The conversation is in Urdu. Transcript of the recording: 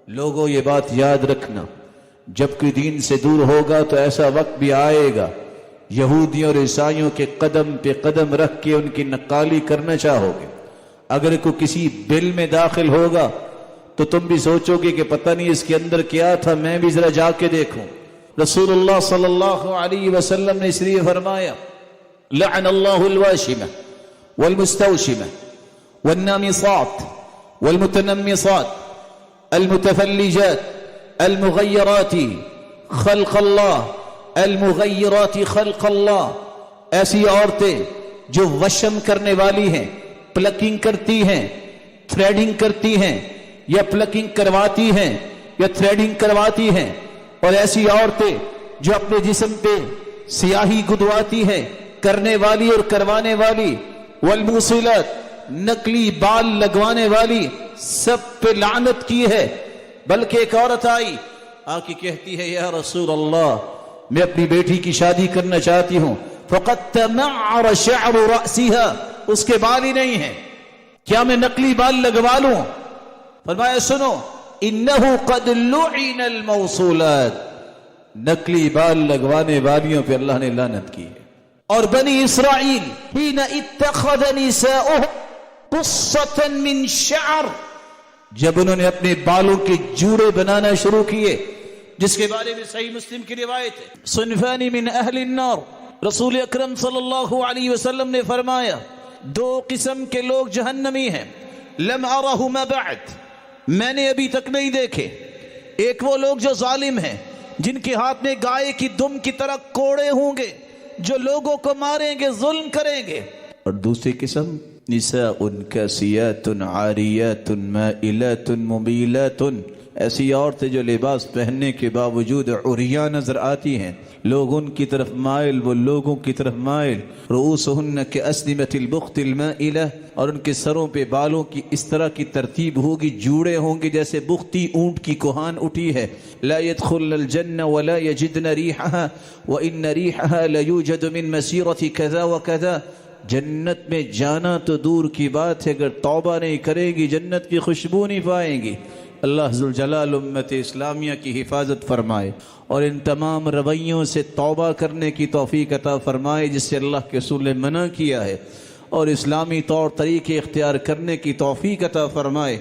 لوگوں یہ بات یاد رکھنا، جب کوئی دین سے دور ہوگا تو ایسا وقت بھی آئے گا یہودیوں اور عیسائیوں کے قدم پہ قدم رکھ کے ان کی نقالی کرنا چاہو گے۔ اگر کوئی کسی بل میں داخل ہوگا تو تم بھی سوچو گے کہ پتہ نہیں اس کے اندر کیا تھا، میں بھی ذرا جا کے دیکھوں۔ رسول اللہ صلی اللہ علیہ وسلم نے اس لیے فرمایا لعن اللہ الواشمہ والمستوشمہ والنامصات والمتنمصات المتفلجات المغیرات خلق اللہ المغیرات خلق اللہ، ایسی عورتیں جو وشم کرنے والی ہیں، پلکنگ کرتی ہیں، تھریڈنگ کرتی ہیں یا پلکنگ کرواتی ہیں یا تھریڈنگ کرواتی ہیں، اور ایسی عورتیں جو اپنے جسم پہ سیاہی گدواتی ہیں، کرنے والی اور کروانے والی، والموصلات نقلی بال لگوانے والی، سب پہ لعنت کی ہے۔ بلکہ ایک عورت آئی آ کے کہتی ہے یا رسول اللہ میں اپنی بیٹی کی شادی کرنا چاہتی ہوں، فقد تمعر شعر رأسها، اس کے بال ہی نہیں ہیں، کیا میں نقلی بال لگوا لوں؟ فرمایا سنو انہو قد لعن الموصولات، نقلی بال لگوانے والیوں پہ اللہ نے لعنت کی ہے۔ اور بنی اسرائیل حین اتخذ نساؤہم قصة من شعر، جب انہوں نے اپنے بالوں کے جوڑے بنانا شروع کیے، جس کے بارے میں صحیح مسلم کی روایت ہے، صنفان من اہل النار، رسول اکرم صلی اللہ علیہ وسلم نے فرمایا دو قسم کے لوگ جہنمی ہیں، لم ارہما بعد، میں نے ابھی تک نہیں دیکھے۔ ایک وہ لوگ جو ظالم ہیں، جن کے ہاتھ میں گائے کی دم کی طرح کوڑے ہوں گے، جو لوگوں کو ماریں گے، ظلم کریں گے۔ اور دوسری قسم نساء کاسیات عاریات مائلات ممیلات، ایسی عورتیں جو لباس پہننے کے باوجود عریاں نظر آتی ہیں، لوگ ان کی طرف مائل، وہ لوگوں کی طرف مائل، رؤوسہن کاسنمۃ البخت المائلہ، اور ان کے سروں پہ بالوں کی اس طرح کی ترتیب ہوگی، جوڑے ہوں گے جیسے بختی اونٹ کی کوہان اٹھی ہے۔ لا يدخلن الجنہ ولا یجدن ریحہا وان ریحہا لیوجد من مسیرۃ کذا وکذا، جنت میں جانا تو دور کی بات ہے، اگر توبہ نہیں کرے گی جنت کی خوشبو نہیں پائیں گی۔ اللہ ذوالجلال امت اسلامیہ کی حفاظت فرمائے اور ان تمام رویوں سے توبہ کرنے کی توفیق عطا فرمائے جس سے اللہ کے رسول نے منع کیا ہے، اور اسلامی طور طریقے اختیار کرنے کی توفیق عطا فرمائے۔